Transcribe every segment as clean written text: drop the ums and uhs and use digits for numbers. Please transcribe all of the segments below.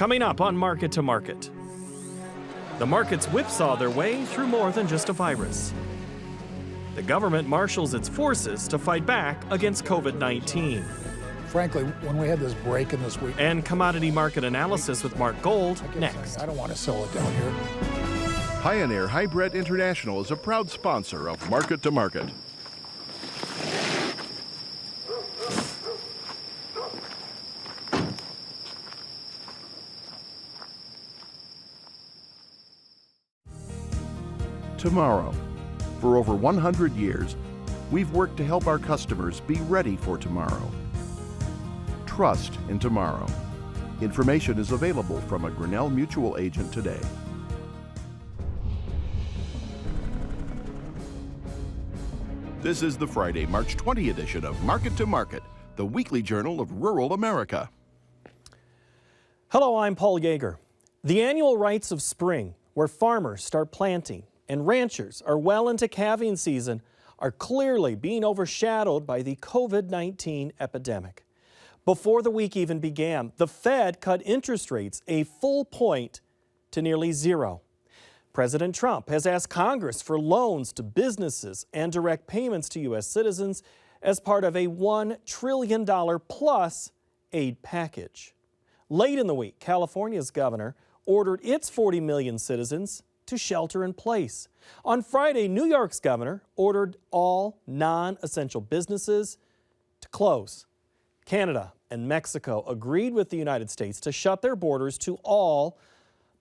Coming up on Market to Market. The markets whipsaw their way through more than just a virus. The government marshals its forces to fight back against COVID-19. Frankly, when we had this break in this week... And commodity market analysis with Mark Gold next. I don't want to sell it down here. Pioneer Hybrid International is a proud sponsor of Market to Market. Tomorrow. For over 100 years, we've worked to help our customers be ready for tomorrow. Trust in tomorrow. Information is available from a Grinnell Mutual agent today. This is the Friday, March 20 edition of Market to Market, the weekly journal of rural America. Hello, I'm Paul Yeager. The annual rites of spring, where farmers start planting and ranchers are well into calving season, are clearly being overshadowed by the COVID-19 epidemic. Before the week even began, the Fed cut interest rates a full point to nearly zero. President Trump has asked Congress for loans to businesses and direct payments to U.S. citizens as part of a $1 trillion plus aid package. Late in the week, California's governor ordered its 40 million citizens to shelter in place. On Friday, New York's governor ordered all non-essential businesses to close. Canada and Mexico agreed with the United States to shut their borders to all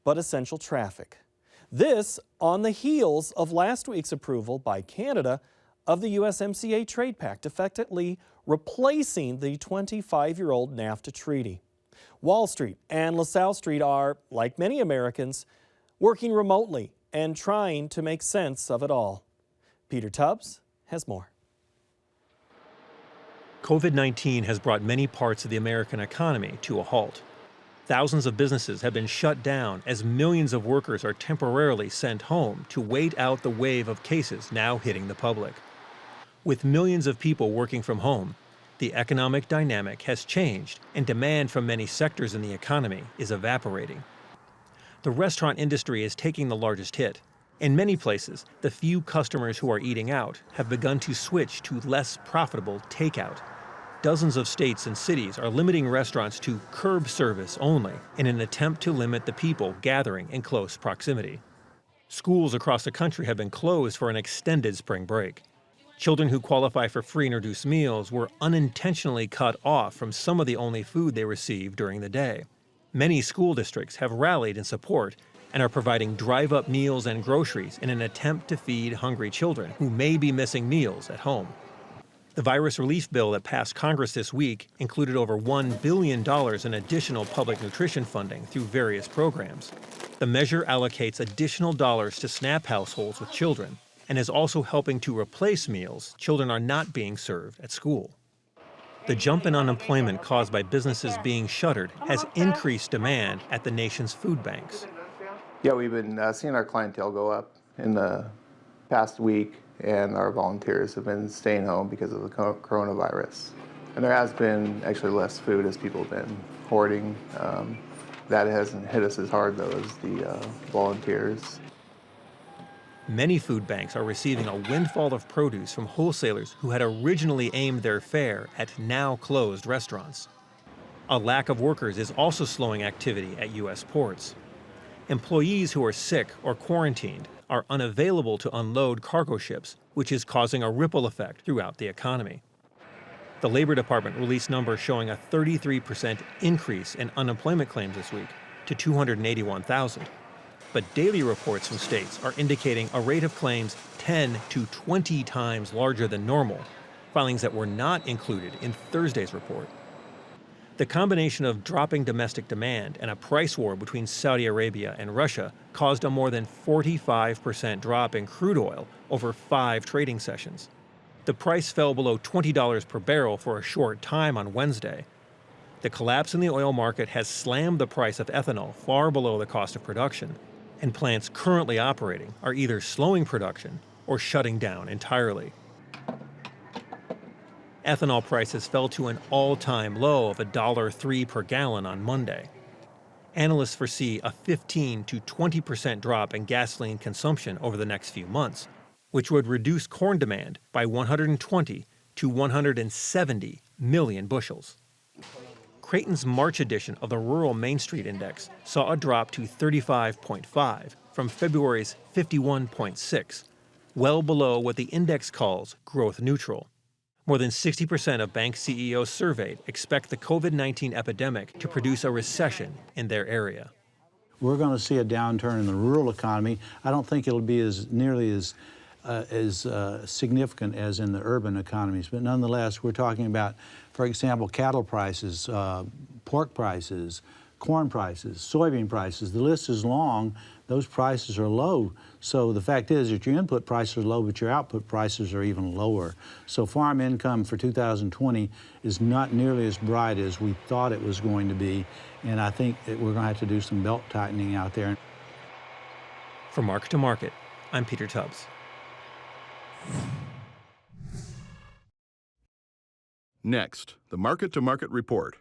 but essential traffic. This on the heels of last week's approval by Canada of the USMCA Trade Pact, effectively replacing the 25-year-old NAFTA treaty. Wall Street and LaSalle Street are, like many Americans, working remotely and trying to make sense of it all. Peter Tubbs has more. COVID-19 has brought many parts of the American economy to a halt. Thousands of businesses have been shut down as millions of workers are temporarily sent home to wait out the wave of cases now hitting the public. With millions of people working from home, the economic dynamic has changed and demand from many sectors in the economy is evaporating. The restaurant industry is taking the largest hit. In many places, the few customers who are eating out have begun to switch to less profitable takeout. Dozens of states and cities are limiting restaurants to curb service only in an attempt to limit the people gathering in close proximity. Schools across the country have been closed for an extended spring break. Children who qualify for free and reduced meals were unintentionally cut off from some of the only food they received during the day. Many school districts have rallied in support and are providing drive-up meals and groceries in an attempt to feed hungry children who may be missing meals at home. The virus relief bill that passed Congress this week included over $1 billion in additional public nutrition funding through various programs. The measure allocates additional dollars to SNAP households with children and is also helping to replace meals children are not being served at school. The jump in unemployment caused by businesses being shuttered has increased demand at the nation's food banks. Yeah, we've been seeing our clientele go up in the past week, and our volunteers have been staying home because of the coronavirus. And there has been actually less food as people have been hoarding. That hasn't hit us as hard, though, as the volunteers. Many food banks are receiving a windfall of produce from wholesalers who had originally aimed their fare at now closed restaurants. A lack of workers is also slowing activity at U.S. ports. Employees who are sick or quarantined are unavailable to unload cargo ships, which is causing a ripple effect throughout the economy. The Labor Department released numbers showing a 33% increase in unemployment claims this week to 281,000. But daily reports from states are indicating a rate of claims 10 to 20 times larger than normal, filings that were not included in Thursday's report. The combination of dropping domestic demand and a price war between Saudi Arabia and Russia caused a more than 45% drop in crude oil over 5 trading sessions. The price fell below $20 per barrel for a short time on Wednesday. The collapse in the oil market has slammed the price of ethanol far below the cost of production, and plants currently operating are either slowing production or shutting down entirely. Ethanol prices fell to an all-time low of $1.03 per gallon on Monday. Analysts foresee a 15 to 20% drop in gasoline consumption over the next few months, which would reduce corn demand by 120 to 170 million bushels. Creighton's March edition of the Rural Main Street Index saw a drop to 35.5 from February's 51.6, well below what the index calls growth neutral. More than 60% of bank CEOs surveyed expect the COVID-19 epidemic to produce a recession in their area. We're going to see a downturn in the rural economy. I don't think it'll be nearly as significant as in the urban economies, but nonetheless, we're talking about, for example, cattle prices, pork prices, corn prices, soybean prices. The list is long. Those prices are low. So the fact is that your input prices are low, but your output prices are even lower. So farm income for 2020 is not nearly as bright as we thought it was going to be, and I think that we're going to have to do some belt tightening out there. For Market to Market, I'm Peter Tubbs. Next, the Market to Market Report.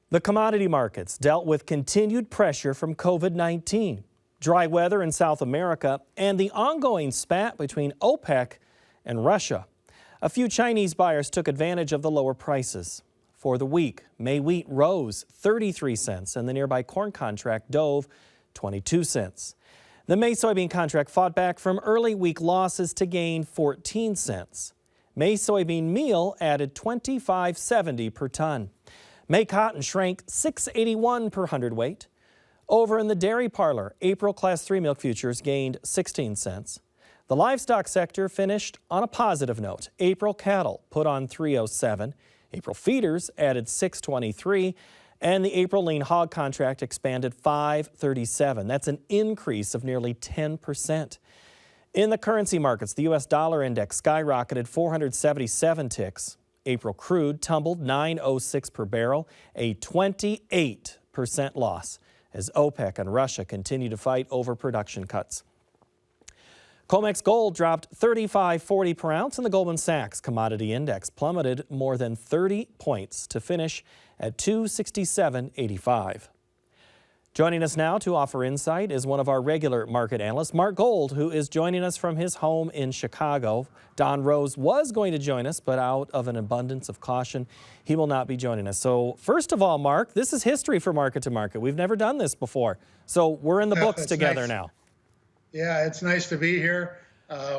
The commodity markets dealt with continued pressure from COVID-19, dry weather in South America, and the ongoing spat between OPEC and Russia. A few Chinese buyers took advantage of the lower prices. For the week, May wheat rose 33 cents and the nearby corn contract dove 22 cents. The May soybean contract fought back from early week losses to gain 14 cents. May soybean meal added $25.70 per ton. May cotton shrank $6.81 per hundredweight. Over in the dairy parlor, April Class 3 milk futures gained 16 cents. The livestock sector finished on a positive note. April cattle put on 307. April feeders added 623. And the April lean hog contract expanded 537. That's an increase of nearly 10%. In the currency markets, the U.S. dollar index skyrocketed 477 ticks. April crude tumbled 9.06 per barrel, a 28% loss, as OPEC and Russia continue to fight over production cuts. COMEX gold dropped $35.40 per ounce, and the Goldman Sachs commodity index plummeted more than 30 points to finish at 267.85. Joining us now to offer insight is one of our regular market analysts, Mark Gold, who is joining us from his home in Chicago. Don Rose was going to join us, but out of an abundance of caution, he will not be joining us. So first of all, Mark, this is history for Market to Market. We've never done this before. So we're in the books together now. Yeah, it's nice to be here.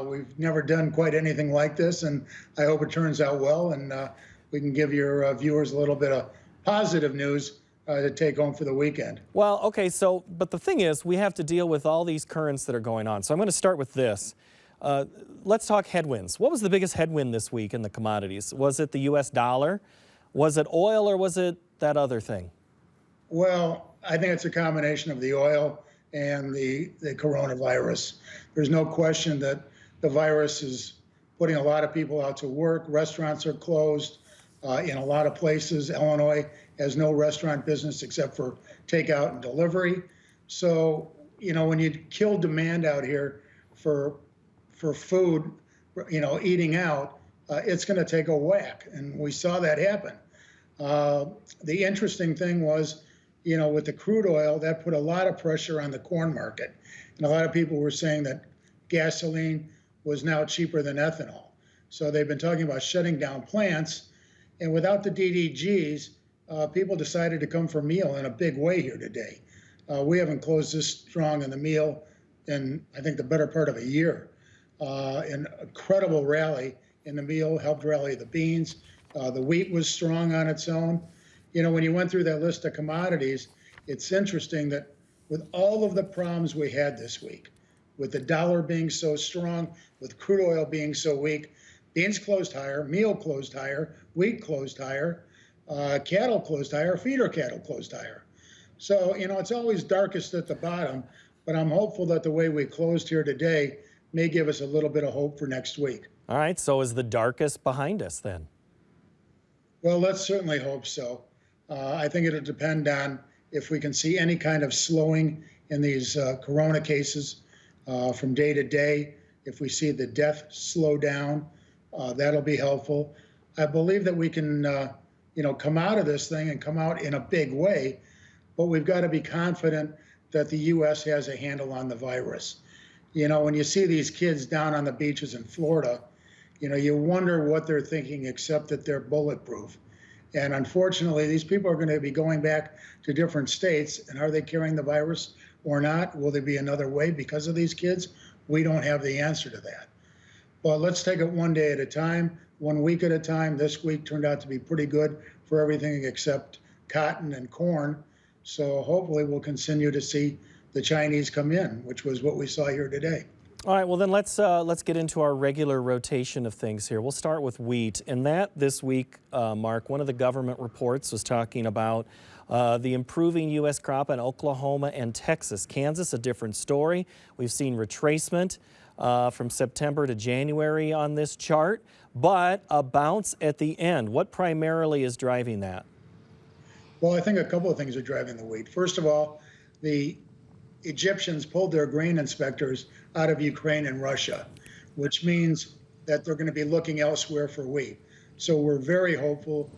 We've never done quite anything like this, and I hope it turns out well, and we can give your viewers a little bit of positive news to take home for the weekend. Well, okay, but the thing is, we have to deal with all these currents that are going on. So I'm going to start with this. Let's talk headwinds. What was the biggest headwind this week in the commodities? Was it the U.S. dollar? Was it oil, or was it that other thing? Well, I think it's a combination of the oil and the coronavirus. There's no question that the virus is putting a lot of people out to work. Restaurants are closed in a lot of places. Illinois has no restaurant business except for takeout and delivery. So, when you kill demand out here for food, eating out, it's going to take a whack. And we saw that happen. The interesting thing was, with the crude oil, that put a lot of pressure on the corn market. And a lot of people were saying that gasoline was now cheaper than ethanol. So they've been talking about shutting down plants. And without the DDGs, people decided to come for meal in a big way here today. We haven't closed this strong in the meal in, I think, the better part of a year. An incredible rally in the meal helped rally the beans. The wheat was strong on its own. When you went through that list of commodities, it's interesting that with all of the problems we had this week, with the dollar being so strong, with crude oil being so weak, beans closed higher, meal closed higher, wheat closed higher, cattle closed higher, feeder cattle closed higher. So, it's always darkest at the bottom, but I'm hopeful that the way we closed here today may give us a little bit of hope for next week. All right, so is the darkest behind us then? Well, let's certainly hope so. I think it'll depend on if we can see any kind of slowing in these corona cases from day to day. If we see the death slow down, that'll be helpful. I believe that we can, come out of this thing and come out in a big way. But we've got to be confident that the U.S. has a handle on the virus. When you see these kids down on the beaches in Florida, you wonder what they're thinking, except that they're bulletproof. And unfortunately, these people are going to be going back to different states. And are they carrying the virus or not? Will there be another wave because of these kids? We don't have the answer to that. But let's take it one day at a time, 1 week at a time. This week turned out to be pretty good for everything except cotton and corn. So hopefully we'll continue to see the Chinese come in, which was what we saw here today. All right, well then let's get into our regular rotation of things here. We'll start with wheat. And that this week, Mark, one of the government reports was talking about the improving U.S. crop in Oklahoma and Texas. Kansas, a different story. We've seen retracement from September to January on this chart, but a bounce at the end. What primarily is driving that? Well, I think a couple of things are driving the wheat. First of all, the Egyptians pulled their grain inspectors out of Ukraine and Russia, which means that they're going to be looking elsewhere for wheat. So we're very hopeful.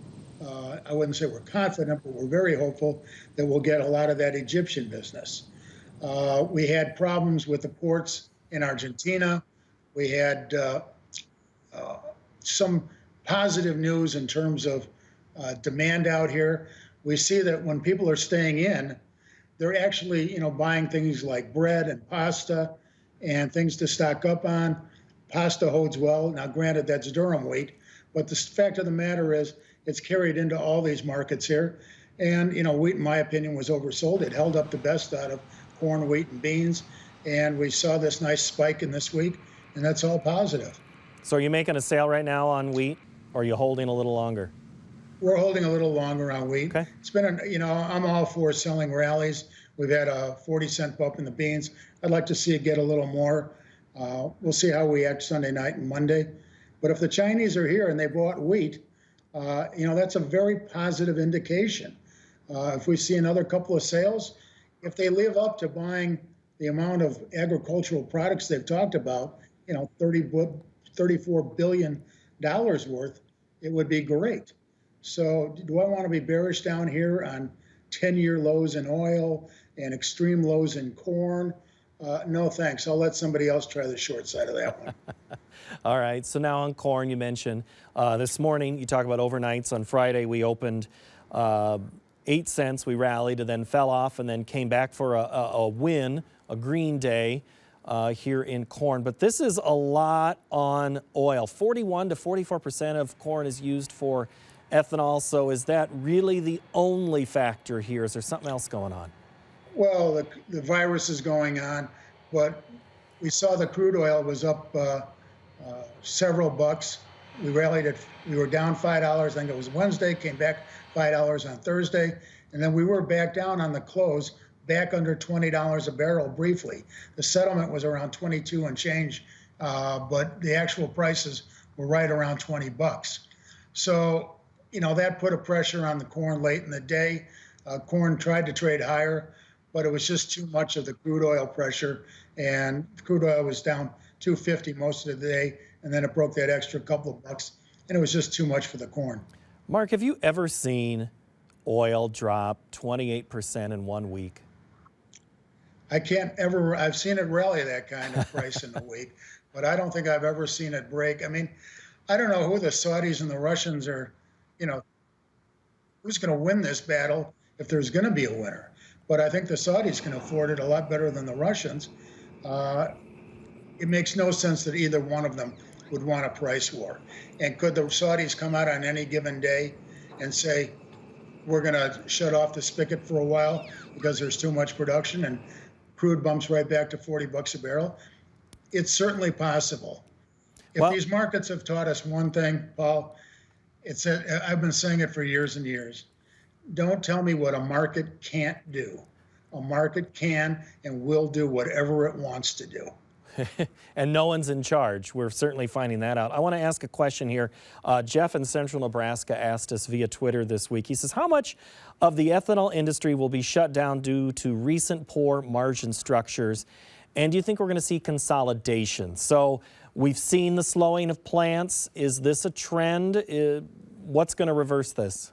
I wouldn't say we're confident, but we're very hopeful that we'll get a lot of that Egyptian business. We had problems with the ports in Argentina. We had some positive news in terms of demand out here. We see that when people are staying in, they're actually, buying things like bread and pasta and things to stock up on. Pasta holds well. Now, granted, that's Durham wheat, but the fact of the matter is it's carried into all these markets here. And, wheat, in my opinion, was oversold. It held up the best out of corn, wheat, and beans. And we saw this nice spike in this week, and that's all positive. So are you making a sale right now on wheat, or are you holding a little longer? We're holding a little longer on wheat. Okay. It's been, I'm all for selling rallies. We've had a 40-cent bump in the beans. I'd like to see it get a little more. We'll see how we act Sunday night and Monday. But if the Chinese are here and they bought wheat, that's a very positive indication. If we see another couple of sales, if they live up to buying the amount of agricultural products they've talked about, $34 billion worth, it would be great. So do I want to be bearish down here on 10-year lows in oil and extreme lows in corn? No, thanks. I'll let somebody else try the short side of that one. All right, so now on corn, you mentioned this morning, you talk about overnights. On Friday, we opened 8 cents. We rallied and then fell off and then came back for a win, a green day here in corn. But this is a lot on oil. 41 to 44% of corn is used for ethanol. So is that really the only factor here? Is there something else going on? Well, the virus is going on, but we saw the crude oil was up several bucks. We rallied it. We were down $5. I think it was Wednesday, came back $5 on Thursday. And then we were back down on the close, back under $20 a barrel briefly. The settlement was around 22 and change, but the actual prices were right around 20 bucks. So, that put a pressure on the corn late in the day. Corn tried to trade higher, but it was just too much of the crude oil pressure. And crude oil was down $2.50 most of the day, and then it broke that extra couple of bucks, and it was just too much for the corn. Mark, have you ever seen oil drop 28% in 1 week? I've seen it rally that kind of price in a week, but I don't think I've ever seen it break. I mean, I don't know who the Saudis and the Russians are, who's going to win this battle if there's going to be a winner. But I think the Saudis can afford it a lot better than the Russians. It makes no sense that either one of them would want a price war. And could the Saudis come out on any given day and say, we're going to shut off the spigot for a while because there's too much production, and crude bumps right back to 40 bucks a barrel? It's certainly possible. If these markets have taught us one thing, Paul, I've been saying it for years and years. Don't tell me what a market can't do. A market can and will do whatever it wants to do. And no one's in charge. We're certainly finding that out. I want to ask a question here. Jeff in Central Nebraska asked us via Twitter this week. He says, how much of the ethanol industry will be shut down due to recent poor margin structures? And do you think we're going to see consolidation? So we've seen the slowing of plants. Is this a trend? What's going to reverse this?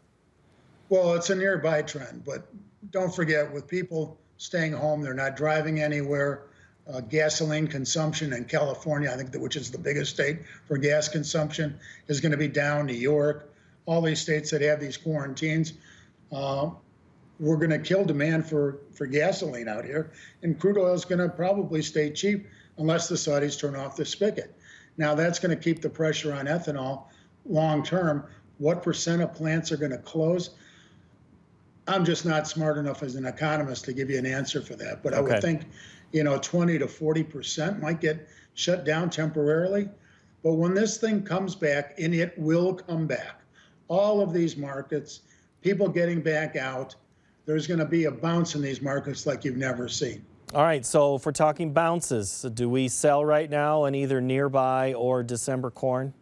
Well, it's a nearby trend, but don't forget, with people staying home, they're not driving anywhere. Gasoline consumption in California, I think, which is the biggest state for gas consumption, is going to be down. New York, all these states that have these quarantines, we're going to kill demand for gasoline out here, and crude oil is going to probably stay cheap unless the Saudis turn off the spigot. Now, that's going to keep the pressure on ethanol long term. What percent of plants are going to close? I'm just not smart enough as an economist to give you an answer for that. But I would think, 20 to 40% might get shut down temporarily. But when this thing comes back, and it will come back, all of these markets, people getting back out, there's going to be a bounce in these markets like you've never seen. All right, so if we're talking bounces, do we sell right now in either nearby or December corn?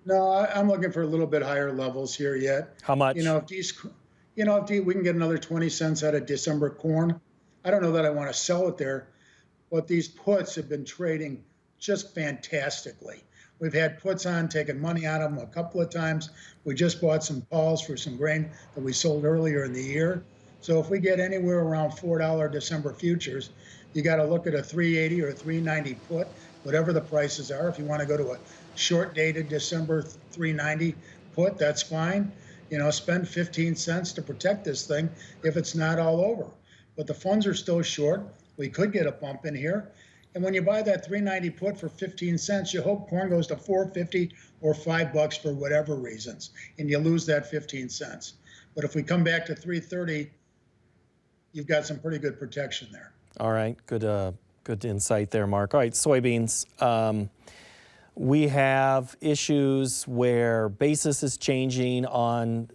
No, I'm looking for a little bit higher levels here yet. How much? If we can get another 20 cents out of December corn, I don't know that I want to sell it there, but these puts have been trading just fantastically. We've had puts on, taken money out of them a couple of times. We just bought some calls for some grain that we sold earlier in the year. So if we get anywhere around $4 December futures, you got to look at a 380 or 390 put, whatever the prices are. If you want to go to a short dated December 390 put, that's fine. Spend 15 cents to protect this thing if it's not all over. But the funds are still short. We could get a bump in here. And when you buy that 390 put for 15 cents, you hope corn goes to $4.50 or $5 for whatever reasons, and you lose that 15 cents. But if we come back to 330, you've got some pretty good protection there. All right, good insight there, Mark. All right, soybeans. We have issues where basis is changing on,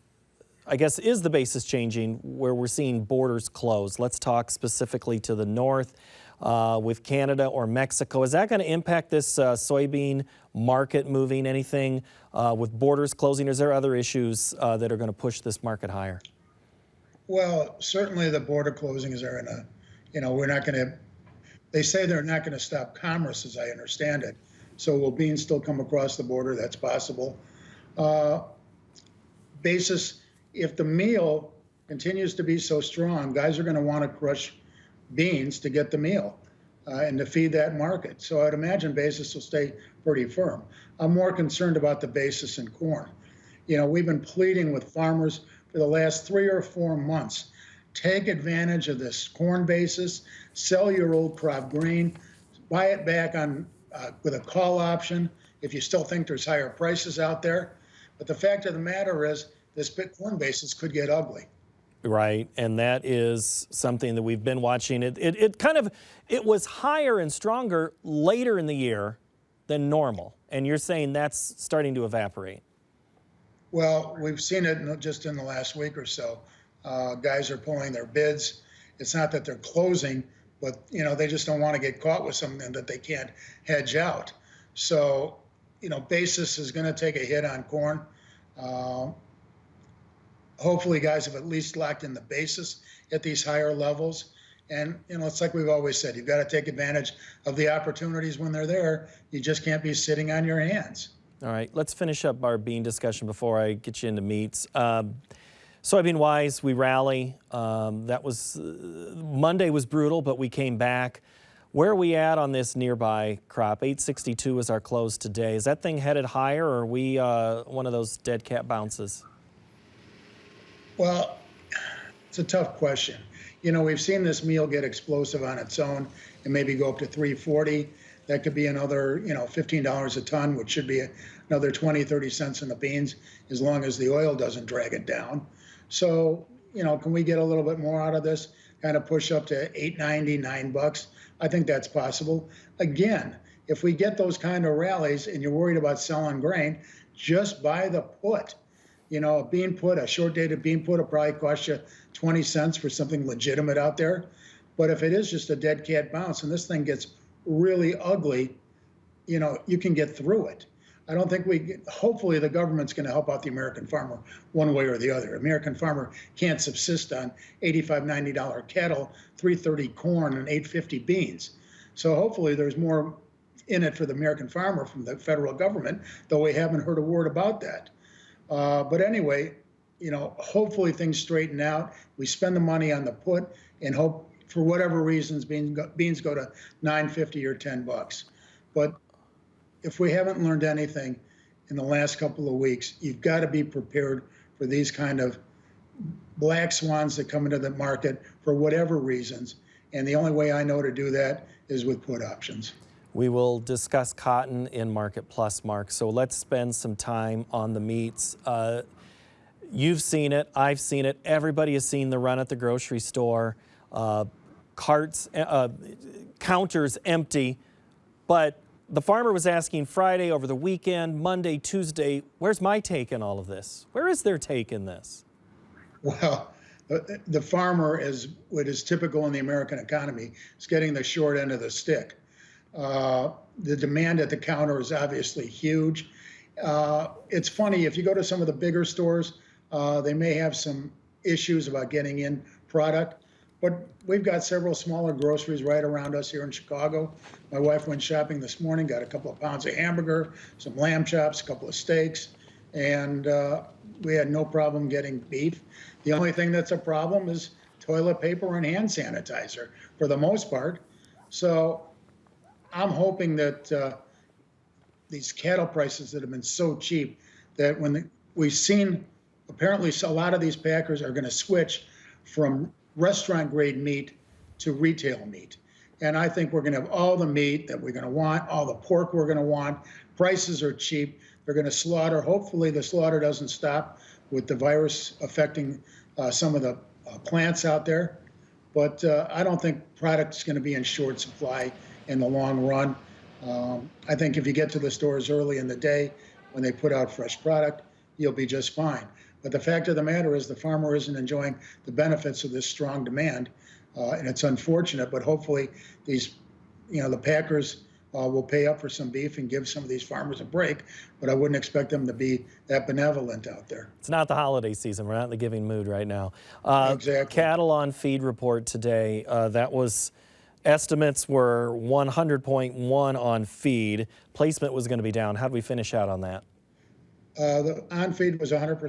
I guess, is the basis changing where we're seeing borders close? Let's talk specifically to the north with Canada or Mexico. Is that going to impact this soybean market moving anything with borders closing? Or is there other issues that are going to push this market higher? Well, certainly the border closings are we're not going to, they say they're not going to stop commerce as I understand it. So will beans still come across the border? That's possible. Basis, if the meal continues to be so strong, guys are going to want to crush beans to get the meal and to feed that market. So I'd imagine basis will stay pretty firm. I'm more concerned about the basis in corn. We've been pleading with farmers for the last 3 or 4 months. Take advantage of this corn basis, sell your old crop grain, buy it back on with a call option if you still think there's higher prices out there. But the fact of the matter is this big corn basis could get ugly. Right, and that is something that we've been watching. It was higher and stronger later in the year than normal, and you're saying that's starting to evaporate. Well, we've seen it just in the last week or so. Guys are pulling their bids. It's not that they're closing, but they just don't want to get caught with something that they can't hedge out. So, basis is going to take a hit on corn. Hopefully guys have at least locked in the basis at these higher levels. And, it's like we've always said, you've got to take advantage of the opportunities when they're there. You just can't be sitting on your hands. All right, let's finish up our bean discussion before I get you into meats. Soybean-wise, we rally. Monday was brutal, but we came back. Where are we at on this nearby crop? 862 is our close today. Is that thing headed higher, or are we one of those dead cat bounces? Well, it's a tough question. We've seen this meal get explosive on its own and maybe go up to 340. That could be another, $15 a ton, which should be another 20, 30 cents in the beans as long as the oil doesn't drag it down. So, can we get a little bit more out of this, kind of push up to $8.90, $9? I think that's possible. Again, if we get those kind of rallies and you're worried about selling grain, just buy the put. A bean put, a short-dated bean put will probably cost you 20 cents for something legitimate out there. But if it is just a dead cat bounce and this thing gets really ugly, you can get through it. I don't think hopefully the government's going to help out the American farmer one way or the other. American farmer can't subsist on $85, $90 cattle, $3.30 corn, and $8.50 beans. So hopefully there's more in it for the American farmer from the federal government, though we haven't heard a word about that. But anyway, hopefully things straighten out. We spend the money on the put and hope for whatever reasons beans go to $9.50 or $10. But if we haven't learned anything in the last couple of weeks, you've got to be prepared for these kind of black swans that come into the market for whatever reasons. And the only way I know to do that is with put options. We will discuss cotton in Market Plus, Mark. So let's spend some time on the meats. You've seen it. I've seen it. Everybody has seen the run at the grocery store. Counters empty. But the farmer was asking Friday, over the weekend, Monday, Tuesday, where's my take in all of this? Where is their take in this? Well, the farmer, as what is typical in the American economy, is getting the short end of the stick. The demand at the counter is obviously huge. It's funny, if you go to some of the bigger stores, they may have some issues about getting in product, but we've got several smaller groceries right around us here in Chicago. My wife went shopping this morning, got a couple of pounds of hamburger, some lamb chops, a couple of steaks, and we had no problem getting beef. The only thing that's a problem is toilet paper and hand sanitizer for the most part. So I'm hoping that these cattle prices that have been so cheap, that we've seen, apparently a lot of these packers are going to switch from restaurant grade meat to retail meat. And I think we're going to have all the meat that we're going to want, all the pork we're going to want. Prices are cheap. They're going to slaughter. Hopefully the slaughter doesn't stop with the virus affecting some of the plants out there. But I don't think product's going to be in short supply in the long run. I think if you get to the stores early in the day when they put out fresh product, you'll be just fine. But the fact of the matter is the farmer isn't enjoying the benefits of this strong demand, and it's unfortunate. But hopefully these, the packers will pay up for some beef and give some of these farmers a break. But I wouldn't expect them to be that benevolent out there. It's not the holiday season. We're not in the giving mood right now. Exactly. Cattle on feed report today. Estimates were 100.1 on feed. Placement was going to be down. How did we finish out on that? The on-feed was 100%.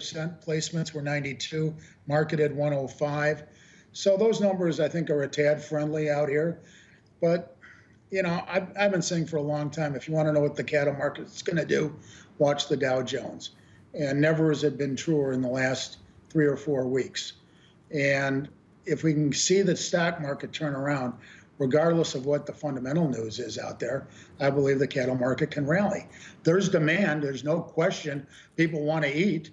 Placements were 92. Marketed 105. So those numbers, I think, are a tad friendly out here. But, I've been saying for a long time, if you want to know what the cattle market is going to do, watch the Dow Jones. And never has it been truer in the last 3 or 4 weeks. And if we can see the stock market turn around, regardless of what the fundamental news is out there, I believe the cattle market can rally. There's demand, there's no question. People want to eat,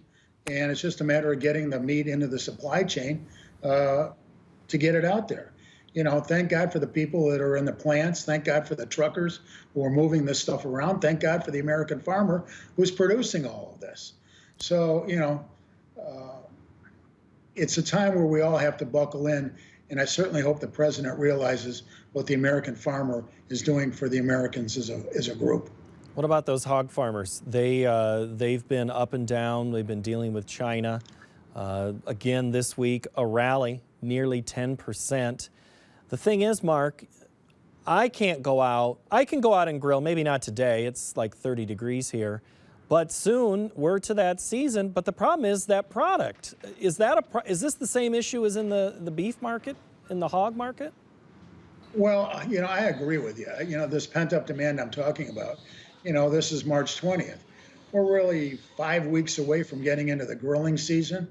and it's just a matter of getting the meat into the supply chain to get it out there. Thank God for the people that are in the plants. Thank God for the truckers who are moving this stuff around. Thank God for the American farmer who's producing all of this. So, it's a time where we all have to buckle in. And I certainly hope the president realizes what the American farmer is doing for the Americans as a group. What about those hog farmers? They've been up and down. They've been dealing with China. Again, this week, a rally, nearly 10%. The thing is, Mark, I can't go out. I can go out and grill, maybe not today. It's like 30 degrees here. But soon we're to that season. But the problem is that product. Is this the same issue as in the beef market, in the hog market? Well, I agree with you. This pent-up demand I'm talking about, this is March 20th. We're really 5 weeks away from getting into the grilling season.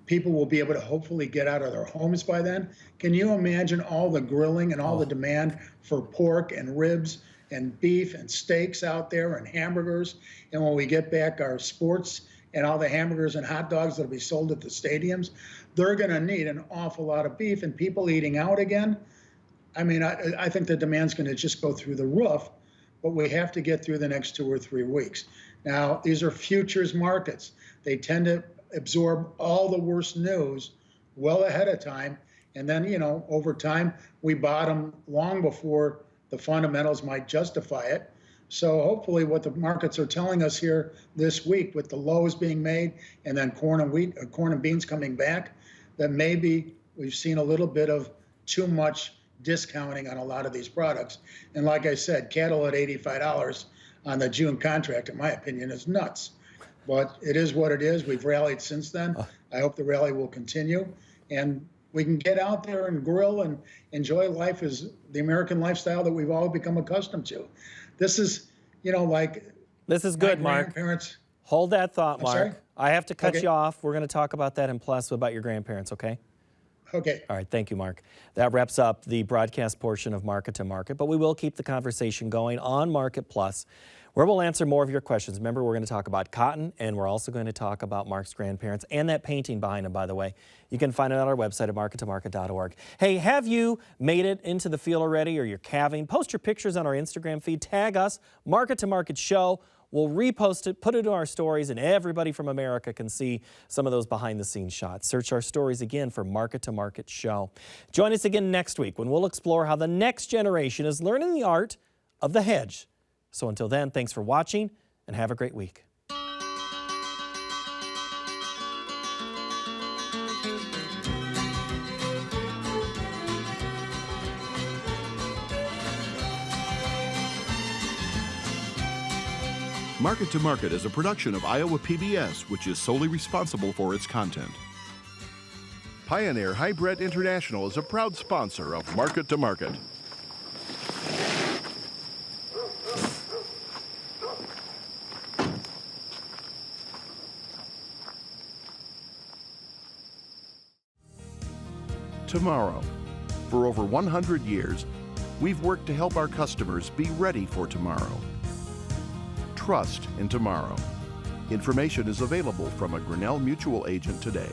People will be able to hopefully get out of their homes by then. Can you imagine all the grilling and all the demand for pork and ribs and beef and steaks out there and hamburgers? And when we get back our sports and all the hamburgers and hot dogs that'll be sold at the stadiums, they're going to need an awful lot of beef, and people eating out again. I mean, I think the demand's going to just go through the roof, but we have to get through the next 2 or 3 weeks. Now, these are futures markets. They tend to absorb all the worst news well ahead of time. And then, over time, we bottom long before the fundamentals might justify it. So hopefully what the markets are telling us here this week, with the lows being made and then corn and beans coming back, that maybe we've seen a little bit of too much discounting on a lot of these products. And like I said, cattle at $85 on the June contract, in my opinion, is nuts. but it is what it is. We've rallied since then. I hope the rally will continue, and we can get out there and grill and enjoy life as the American lifestyle that we've all become accustomed to. This is, like This is good, my Mark. grandparents. Hold that thought, Mark. sorry? I have to cut Okay. you off. We're going to talk about that in Plus about your grandparents, okay? Okay. All right, thank you, Mark. That wraps up the broadcast portion of Market to Market, but we will keep the conversation going on Market Plus, where we'll answer more of your questions. Remember, we're going to talk about cotton, and we're also going to talk about Mark's grandparents and that painting behind him, by the way. You can find it on our website at markettomarket.org. Hey, have you made it into the field already, or you're calving? Post your pictures on our Instagram feed. Tag us, Market to Market Show. We'll repost it, put it in our stories, and everybody from America can see some of those behind-the-scenes shots. Search our stories again for Market to Market Show. Join us again next week when we'll explore how the next generation is learning the art of the hedge. So until then, thanks for watching, and have a great week. Market to Market is a production of Iowa PBS, which is solely responsible for its content. Pioneer Hybrid International is a proud sponsor of Market to Market. Tomorrow. For over 100 years, we've worked to help our customers be ready for tomorrow. Trust in tomorrow. Information is available from a Grinnell Mutual agent today.